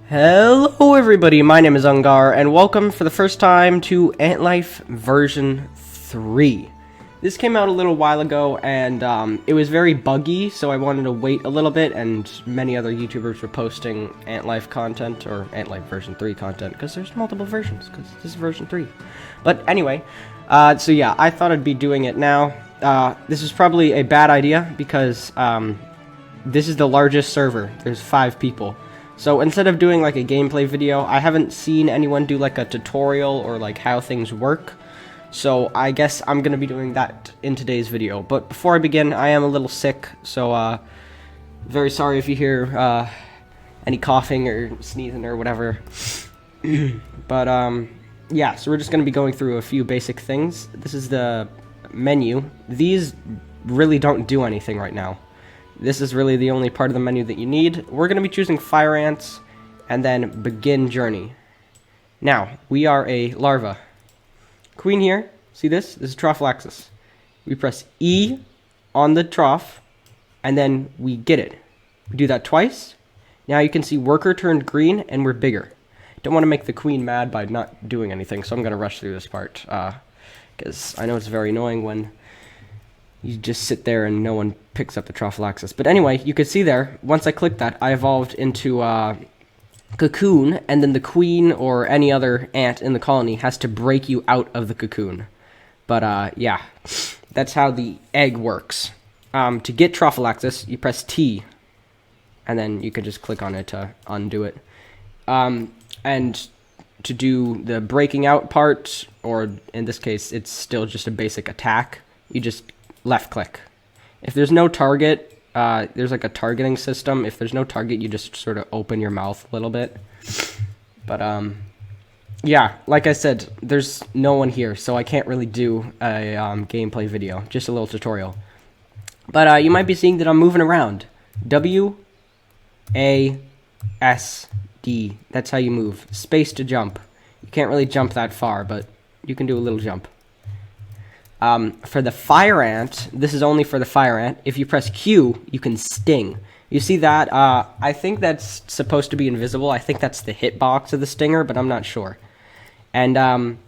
Hello everybody, my name is Ungar, and welcome for the first time to Ant Life version 3. This came out a little while ago, and it was very buggy, so I wanted to wait a little bit, and many other YouTubers were posting Ant Life content, or Ant Life version 3 content, because there's multiple versions, because this is version 3. But anyway, so yeah, I thought I'd be doing it now. This is probably a bad idea, because this is the largest server. There's 5 people. So instead of doing like a gameplay video, I haven't seen anyone do like a tutorial or like how things work. So I guess I'm going to be doing that in today's video. But before I begin, I am a little sick, so very sorry if you hear any coughing or sneezing or whatever. But yeah, so we're just going to be going through a few basic things. This is the menu. These really don't do anything right now. This is really the only part of the menu that you need. We're going to be choosing fire ants and then begin journey. Now, we are a larva. Queen here, see this? This is Trophallaxis. We press E on the trough and then we get it. We do that twice. Now you can see worker turned green and we're bigger. Don't want to make the queen mad by not doing anything, so I'm going to rush through this part. Because I know it's very annoying when you just sit there and no one picks up the Trophallaxis. But anyway, you can see there, once I click that, I evolved into cocoon, and then the queen or any other ant in the colony has to break you out of the cocoon. But yeah, that's how the egg works. To get Trophallaxis, you press T, and then you can just click on it to undo it. And to do the breaking out part, or in this case, it's still just a basic attack, you just left click. If there's no target, there's like a targeting system. If there's no target, you just sort of open your mouth a little bit. But yeah, like I said, there's no one here, so I can't really do a gameplay video, just a little tutorial. But you might be seeing that I'm moving around. W, A, S, D. That's how you move. Space to jump. You can't really jump that far, but you can do a little jump. For the fire ant, this is only for the fire ant. If you press Q, you can sting. You see that? I think that's supposed to be invisible. I think that's the hitbox of the stinger, but I'm not sure. And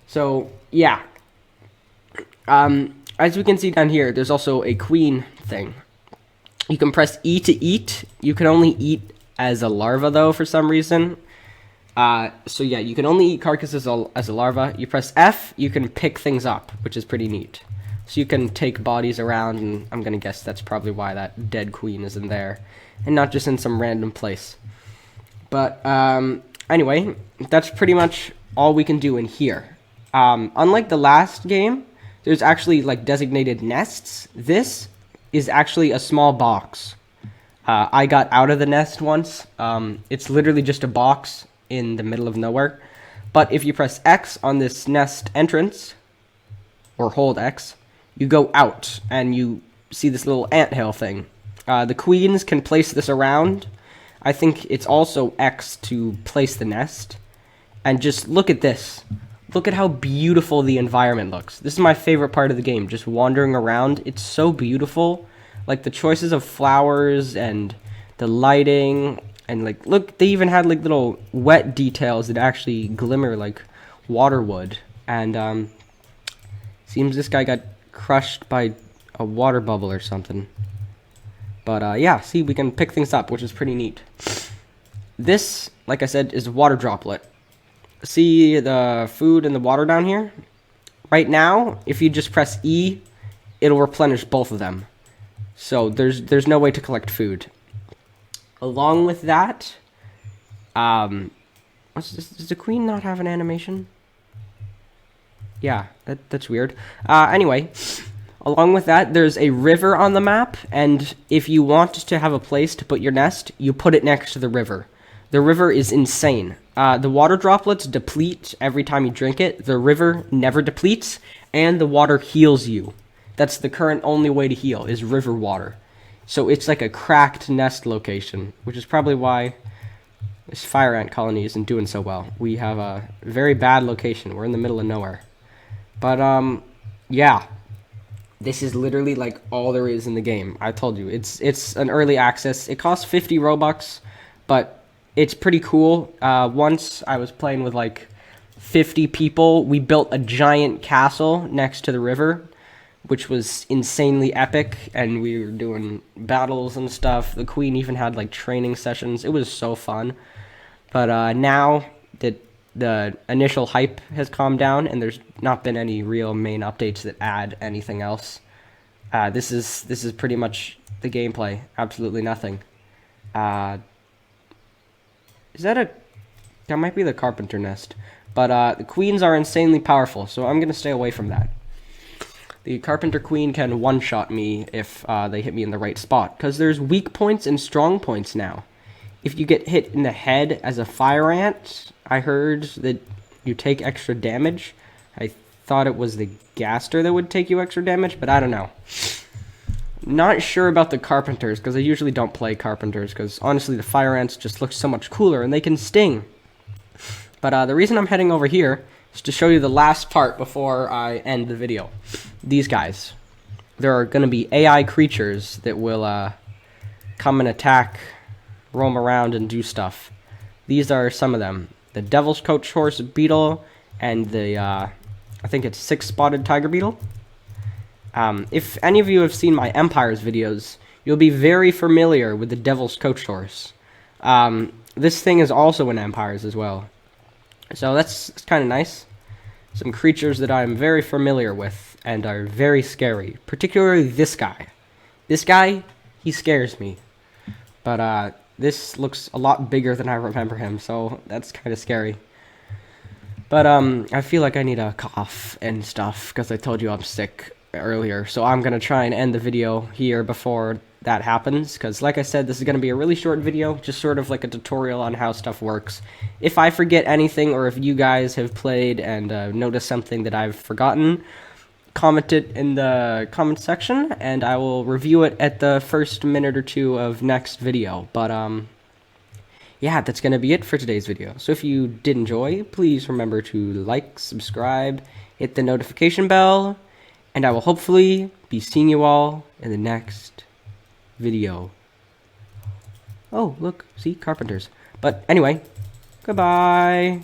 so yeah. As we can see down here, there's also a queen thing. You can press E to eat. You can only eat as a larva though, for some reason. So yeah, you can only eat carcasses as a larva. You press F, you can pick things up, which is pretty neat. So you can take bodies around, and I'm gonna guess that's probably why that dead queen is in there, and not just in some random place. But anyway, that's pretty much all we can do in here. Unlike the last game, there's actually like designated nests. This is actually a small box. I got out of the nest once. It's literally just a box in the middle of nowhere. But if you press X on this nest entrance, or hold X, you go out and you see this little anthill thing. The queens can place this around. I think it's also X to place the nest. And just look at this. Look at how beautiful the environment looks. This is my favorite part of the game, just wandering around. It's so beautiful. Like the choices of flowers and the lighting. And like, look, they even had like little wet details that actually glimmer like water would. And seems this guy got crushed by a water bubble or something. But yeah, see, we can pick things up, which is pretty neat. This, like I said, is a water droplet. See the food and the water down here? Right now, if you just press E, it'll replenish both of them. So there's no way to collect food. Along with that, what's this? Does the queen not have an animation? Yeah, that's weird. Anyway, along with that, there's a river on the map, and if you want to have a place to put your nest, you put it next to the river. The river is insane. The water droplets deplete every time you drink it. The river never depletes, and the water heals you. That's the current only way to heal, is river water. So it's like a cracked nest location, which is probably why this fire ant colony isn't doing so well. We have a very bad location. We're in the middle of nowhere. But, yeah. This is literally like all there is in the game. I told you, it's an early access. It costs 50 Robux, but it's pretty cool. Once I was playing with like 50 people. We built a giant castle next to the river, which was insanely epic, and we were doing battles and stuff. The queen even had like training sessions. It was so fun. But now that the initial hype has calmed down and there's not been any real main updates that add anything else, this is pretty much the gameplay. Absolutely nothing. Is that might be the carpenter nest. But the queens are insanely powerful, so I'm going to stay away from that. The carpenter queen can one-shot me if they hit me in the right spot, because there's weak points and strong points now. If you get hit in the head as a fire ant, I heard that you take extra damage. I thought it was the gaster that would take you extra damage, but I don't know. Not sure about the carpenters, because I usually don't play carpenters, because honestly the fire ants just look so much cooler, and they can sting. But the reason I'm heading over here is to show you the last part before I end the video. These guys. There are going to be AI creatures that will come and attack, roam around, and do stuff. These are some of them. The devil's coach horse beetle and the, I think it's six-spotted tiger beetle. If any of you have seen my Empires videos, you'll be very familiar with the devil's coach horse. This thing is also in Empires as well. So that's kind of nice. Some creatures that I'm very familiar with and are very scary. Particularly this guy. This guy, he scares me. But this looks a lot bigger than I remember him, so that's kind of scary. But I feel like I need a cough and stuff, because I told you I'm sick earlier. So I'm going to try and end the video here before that happens, because like I said, this is going to be a really short video, just sort of like a tutorial on how stuff works. If I forget anything, or if you guys have played and noticed something that I've forgotten, comment it in the comment section, and I will review it at the first minute or two of next video. But yeah, that's going to be it for today's video. So if you did enjoy, please remember to like, subscribe, hit the notification bell, and I will hopefully be seeing you all in the next video. Oh, look, see, carpenters. But anyway, goodbye.